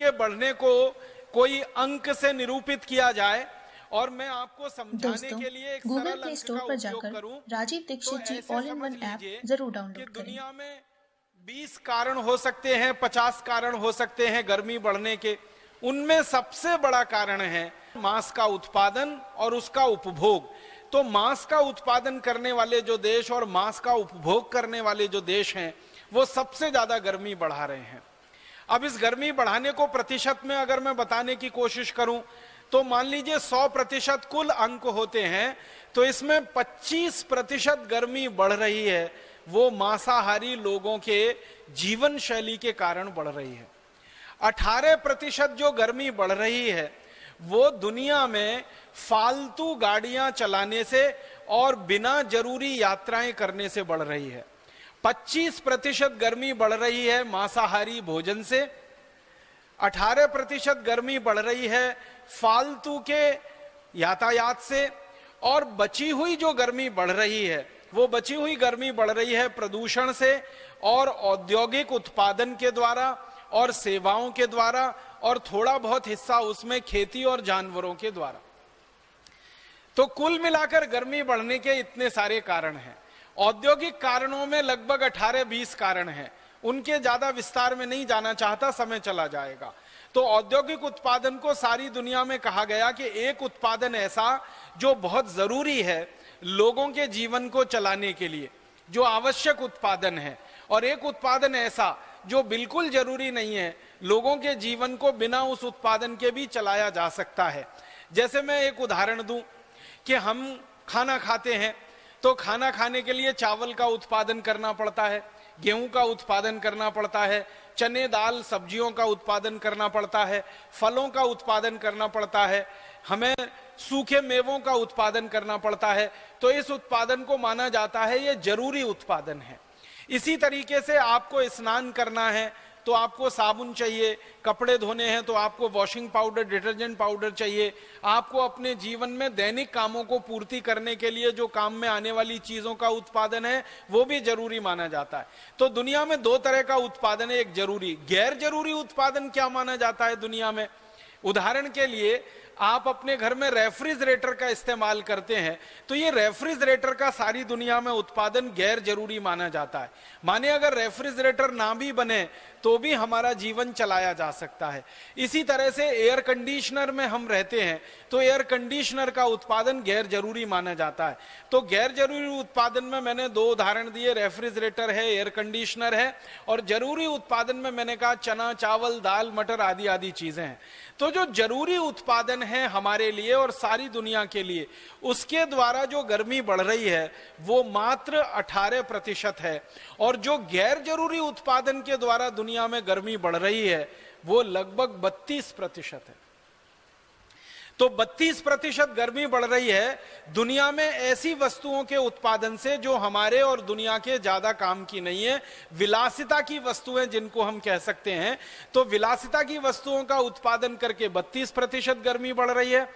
के बढ़ने को कोई अंक से निरूपित किया जाए और मैं आपको समझाने के लिए एक गूगल सरल प्ले अंक स्टोर का पर उपयोग जाकर करूं राजीव दीक्षित जी ऐसे ऑल इन समझ वन ऐप लीजिए जरूर कि डाउनलोड करें। दुनिया में 20 कारण हो सकते हैं, 50 कारण हो सकते हैं गर्मी बढ़ने के। उनमें सबसे बड़ा कारण है मांस का उत्पादन और उसका उपभोग। तो मांस का उत्पादन करने वाले जो देश और मांस का उपभोग करने वाले जो देश हैं वो सबसे ज्यादा गर्मी बढ़ा रहे हैं। अब इस गर्मी बढ़ाने को प्रतिशत में अगर मैं बताने की कोशिश करूं तो मान लीजिए 100% कुल अंक होते हैं, तो इसमें 25% गर्मी बढ़ रही है वो मांसाहारी लोगों के जीवन शैली के कारण बढ़ रही है। 18% जो गर्मी बढ़ रही है वो दुनिया में फालतू गाड़ियां चलाने से और बिना जरूरी यात्राएं करने से बढ़ रही है। 25% गर्मी बढ़ रही है मांसाहारी भोजन से, 18% गर्मी बढ़ रही है फालतू के यातायात से, और बची हुई जो गर्मी बढ़ रही है वो बची हुई गर्मी बढ़ रही है प्रदूषण से और औद्योगिक उत्पादन के द्वारा और सेवाओं के द्वारा, और थोड़ा बहुत हिस्सा उसमें खेती और जानवरों के द्वारा। तो कुल मिलाकर गर्मी बढ़ने के इतने सारे कारण हैं। औद्योगिक कारणों में लगभग 18-20 कारण हैं, उनके ज्यादा विस्तार में नहीं जाना चाहता, समय चला जाएगा। तो औद्योगिक उत्पादन को सारी दुनिया में कहा गया कि एक उत्पादन ऐसा जो बहुत जरूरी है लोगों के जीवन को चलाने के लिए, जो आवश्यक उत्पादन है, और एक उत्पादन ऐसा जो बिल्कुल जरूरी नहीं है, लोगों के जीवन को बिना उस उत्पादन के भी चलाया जा सकता है। जैसे मैं एक उदाहरण दूं कि हम खाना खाते हैं तो खाना खाने के लिए चावल का उत्पादन करना पड़ता है, गेहूं का उत्पादन करना पड़ता है, चने दाल सब्जियों का उत्पादन करना पड़ता है, फलों का उत्पादन करना पड़ता है, हमें सूखे मेवों का उत्पादन करना पड़ता है। तो इस उत्पादन को माना जाता है ये जरूरी उत्पादन है। इसी तरीके से आपको स्नान करना है तो आपको साबुन चाहिए, कपड़े धोने हैं तो आपको वॉशिंग पाउडर, डिटर्जेंट पाउडर चाहिए, आपको अपने जीवन में दैनिक कामों को पूर्ति करने के लिए जो काम में आने वाली चीजों का उत्पादन है वो भी जरूरी माना जाता है। तो दुनिया में दो तरह का उत्पादन है, एक जरूरी, गैर जरूरी उत्पादन क्या माना जाता है दुनिया में। उदाहरण के लिए आप अपने घर में रेफ्रिजरेटर का इस्तेमाल करते हैं तो ये रेफ्रिजरेटर का सारी दुनिया में उत्पादन गैर जरूरी माना जाता है। माने अगर रेफ्रिजरेटर ना भी बने तो भी हमारा जीवन चलाया जा सकता है। इसी तरह से एयर कंडीशनर में हम रहते हैं तो एयर कंडीशनर का उत्पादन गैर जरूरी माना जाता है। तो गैर जरूरी उत्पादन में मैंने दो उदाहरण दिए, रेफ्रिजरेटर है, एयर कंडीशनर है, और जरूरी उत्पादन में मैंने कहा चना, चावल, दाल, मटर आदि आदि चीजें हैं। तो जो जरूरी उत्पादन है हमारे लिए और सारी दुनिया के लिए, उसके द्वारा जो गर्मी बढ़ रही है वो मात्र 18% है, और जो गैर जरूरी उत्पादन के द्वारा दुनिया में गर्मी बढ़ रही है वो लगभग 32% है। तो 32% गर्मी बढ़ रही है दुनिया में ऐसी वस्तुओं के उत्पादन से जो हमारे और दुनिया के ज्यादा काम की नहीं है, विलासिता की वस्तुएं जिनको हम कह सकते हैं। तो विलासिता की वस्तुओं का उत्पादन करके 32% गर्मी बढ़ रही है,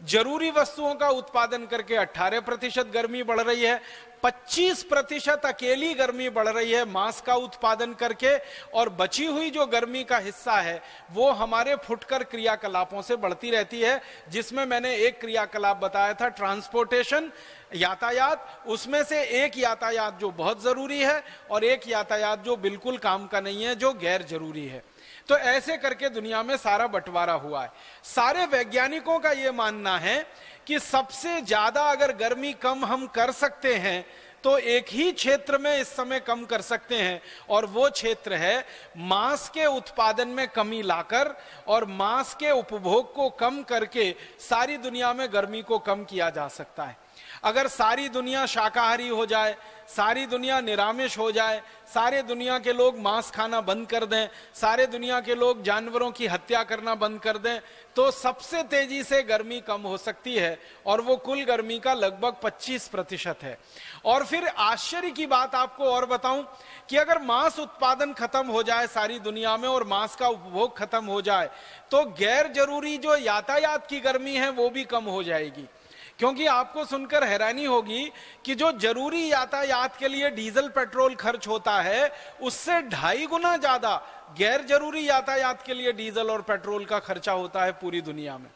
जरूरी वस्तुओं का उत्पादन करके 18% गर्मी बढ़ रही है, 25% अकेली गर्मी बढ़ रही है मांस का उत्पादन करके, और बची हुई जो गर्मी का हिस्सा है वो हमारे फुटकर क्रियाकलापों से बढ़ती रहती है, जिसमें मैंने एक क्रियाकलाप बताया था ट्रांसपोर्टेशन, यातायात। उसमें से एक यातायात जो बहुत जरूरी है और एक यातायात जो बिल्कुल काम का नहीं है, जो गैर जरूरी है। तो ऐसे करके दुनिया में सारा बंटवारा हुआ है। सारे वैज्ञानिकों का यह मानना है कि सबसे ज्यादा अगर गर्मी कम हम कर सकते हैं तो एक ही क्षेत्र में इस समय कम कर सकते हैं, और वो क्षेत्र है मांस के उत्पादन में कमी लाकर और मांस के उपभोग को कम करके सारी दुनिया में गर्मी को कम किया जा सकता है। अगर सारी दुनिया शाकाहारी हो जाए, सारी दुनिया निरामिष हो जाए, सारे दुनिया के लोग मांस खाना बंद कर दें, सारे दुनिया के लोग जानवरों की हत्या करना बंद कर दें, तो सबसे तेजी से गर्मी कम हो सकती है, और वो कुल गर्मी का लगभग 25% है। और फिर आश्चर्य की बात आपको और बताऊं कि अगर मांस उत्पादन खत्म हो जाए सारी दुनिया में और मांस का उपभोग खत्म हो जाए तो गैर जरूरी जो यातायात की गर्मी है वो भी कम हो जाएगी, क्योंकि आपको सुनकर हैरानी होगी कि जो जरूरी यातायात के लिए डीजल पेट्रोल खर्च होता है, उससे 2.5 गुना ज्यादा गैर जरूरी यातायात के लिए डीजल और पेट्रोल का खर्चा होता है पूरी दुनिया में।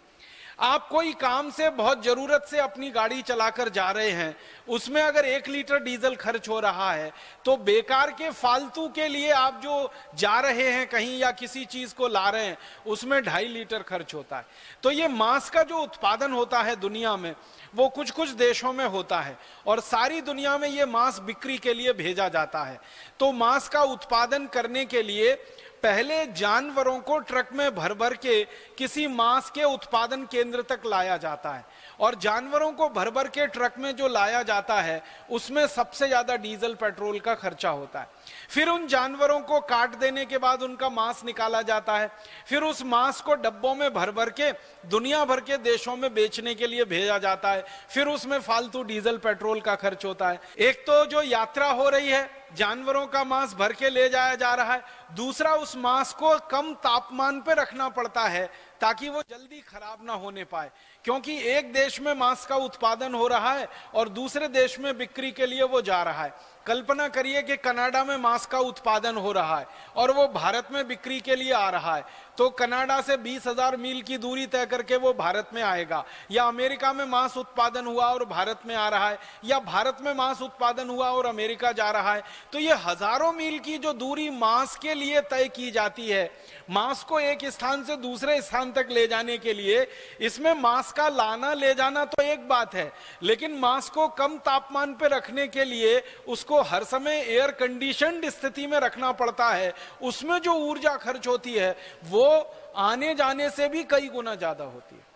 आप कोई काम से बहुत जरूरत से अपनी गाड़ी चलाकर जा रहे हैं, उसमें अगर 1 लीटर डीजल खर्च हो रहा है, तो बेकार के फालतू के लिए आप जो जा रहे हैं कहीं या किसी चीज को ला रहे हैं, उसमें 2.5 लीटर खर्च होता है। तो ये मांस का जो उत्पादन होता है दुनिया में, वो कुछ कुछ देशों में होता है और सारी दुनिया में ये मांस बिक्री के लिए भेजा जाता है। तो मांस का उत्पादन करने के लिए पहले जानवरों को ट्रक में भर भर के किसी मांस के उत्पादन केंद्र तक लाया जाता है, और जानवरों को भर भर के ट्रक में जो लाया जाता है उसमें सबसे ज्यादा डीजल पेट्रोल का खर्चा होता है। फिर उन जानवरों को काट देने के बाद उनका मांस निकाला जाता है, फिर उस मांस को डब्बों में भर भर के दुनिया भर के देशों में बेचने के लिए भेजा जाता है, फिर उसमें फालतू डीजल पेट्रोल का खर्च होता है। एक तो जो यात्रा हो रही है, जानवरों का मांस भर के ले जाया जा रहा है, दूसरा उस मांस को कम तापमान पे रखना पड़ता है ताकि वो जल्दी खराब ना होने पाए, क्योंकि एक देश में मांस का उत्पादन हो रहा है और दूसरे देश में बिक्री के लिए वो जा रहा है। कल्पना करिए कि कनाडा में मांस का उत्पादन हो रहा है और वो भारत में बिक्री के लिए आ रहा है, तो कनाडा से 20,000 मील की दूरी तय करके वो भारत में आएगा, या अमेरिका में मांस उत्पादन हुआ और भारत में आ रहा है, या भारत में मांस उत्पादन हुआ और अमेरिका जा रहा है। तो ये हजारों मील की जो दूरी मांस के लिए तय की जाती है, मांस को एक स्थान से दूसरे स्थान तक ले जाने के लिए, इसमें मांस का लाना ले जाना तो एक बात है, लेकिन मांस को कम तापमान पर रखने के लिए उसको हर समय एयर कंडीशनड स्थिति में रखना पड़ता है। उसमें जो ऊर्जा खर्च होती है वो आने जाने से भी कई गुना ज्यादा होती है।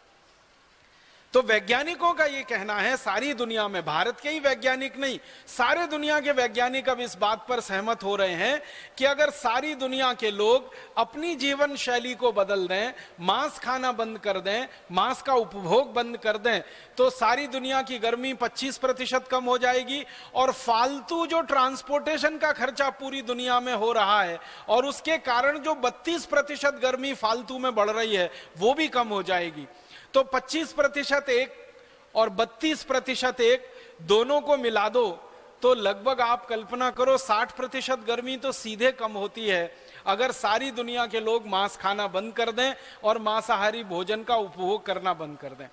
तो वैज्ञानिकों का ये कहना है, सारी दुनिया में, भारत के ही वैज्ञानिक नहीं, सारे दुनिया के वैज्ञानिक अब इस बात पर सहमत हो रहे हैं कि अगर सारी दुनिया के लोग अपनी जीवन शैली को बदल दें, मांस खाना बंद कर दें, मांस का उपभोग बंद कर दें, तो सारी दुनिया की गर्मी 25% कम हो जाएगी और फालतू जो ट्रांसपोर्टेशन का खर्चा पूरी दुनिया में हो रहा है और उसके कारण जो 32% गर्मी फालतू में बढ़ रही है वो भी कम हो जाएगी। तो 25% एक और 32% एक, दोनों को मिला दो तो लगभग आप कल्पना करो 60% गर्मी तो सीधे कम होती है अगर सारी दुनिया के लोग मांस खाना बंद कर दें और मांसाहारी भोजन का उपभोग करना बंद कर दें।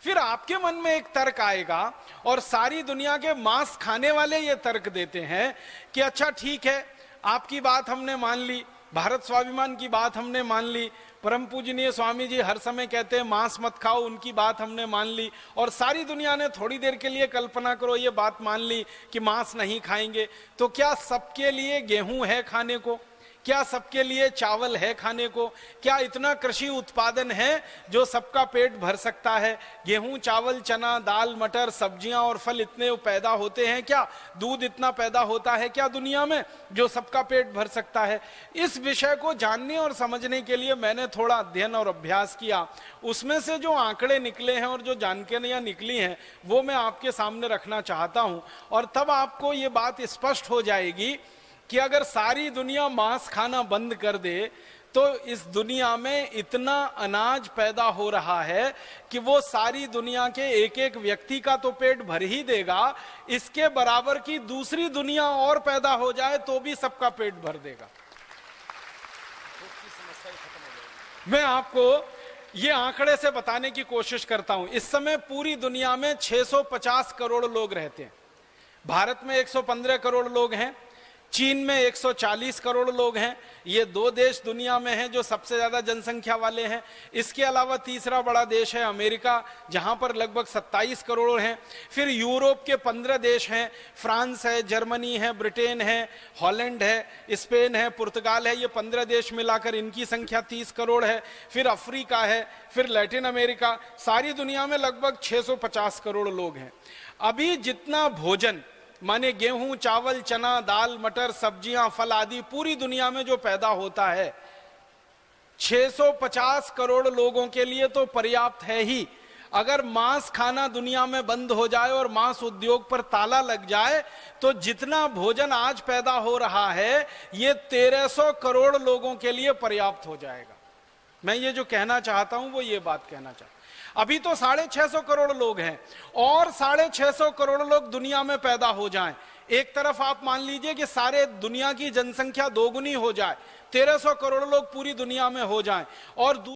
फिर आपके मन में एक तर्क आएगा और सारी दुनिया के मांस खाने वाले ये तर्क देते हैं कि अच्छा ठीक है, आपकी बात हमने मान ली, भारत स्वाभिमान की बात हमने मान ली, परम पूजनीय स्वामी जी हर समय कहते हैं मांस मत खाओ, उनकी बात हमने मान ली, और सारी दुनिया ने थोड़ी देर के लिए कल्पना करो ये बात मान ली कि मांस नहीं खाएंगे। तो क्या सबके लिए गेहूं है खाने को? क्या सबके लिए चावल है खाने को? क्या इतना कृषि उत्पादन है जो सबका पेट भर सकता है? गेहूं, चावल, चना, दाल, मटर, सब्जियां और फल इतने पैदा होते हैं क्या? दूध इतना पैदा होता है क्या दुनिया में जो सबका पेट भर सकता है? इस विषय को जानने और समझने के लिए मैंने थोड़ा अध्ययन और अभ्यास किया। उसमें से जो आंकड़े निकले हैं और जो जानकारियां निकली हैं वो मैं आपके सामने रखना चाहता हूं, और तब आपको ये बात स्पष्ट हो जाएगी कि अगर सारी दुनिया मांस खाना बंद कर दे तो इस दुनिया में इतना अनाज पैदा हो रहा है कि वो सारी दुनिया के एक एक व्यक्ति का तो पेट भर ही देगा, इसके बराबर की दूसरी दुनिया और पैदा हो जाए तो भी सबका पेट भर देगा। मैं आपको ये आंकड़े से बताने की कोशिश करता हूं। इस समय पूरी दुनिया में 650 करोड़ लोग रहते हैं। भारत में 115 करोड़ लोग हैं, चीन में 140 करोड़ लोग हैं। ये दो देश दुनिया में हैं जो सबसे ज्यादा जनसंख्या वाले हैं। इसके अलावा तीसरा बड़ा देश है अमेरिका, जहां पर लगभग 27 करोड़ हैं। फिर यूरोप के 15 देश हैं, फ्रांस है, जर्मनी है, ब्रिटेन है, हॉलैंड है, स्पेन है, पुर्तगाल है। ये 15 देश मिलाकर इनकी संख्या 30 करोड़ है। फिर अफ्रीका है, फिर लैटिन अमेरिका, सारी दुनिया में लगभग 650 करोड़ लोग हैं। अभी जितना भोजन माने गेहूं, चावल, चना, दाल, मटर, सब्जियां, फल आदि पूरी दुनिया में जो पैदा होता है 650 करोड़ लोगों के लिए तो पर्याप्त है ही। अगर मांस खाना दुनिया में बंद हो जाए और मांस उद्योग पर ताला लग जाए तो जितना भोजन आज पैदा हो रहा है ये 1300 करोड़ लोगों के लिए पर्याप्त हो जाएगा। मैं ये जो कहना चाहता हूं वो ये बात कहना चाहता हूं। अभी तो 650 करोड़ लोग हैं और 650 करोड़ लोग दुनिया में पैदा हो जाएं। एक तरफ आप मान लीजिए कि सारे दुनिया की जनसंख्या दोगुनी हो जाए, 1300 करोड़ लोग पूरी दुनिया में हो जाएं, और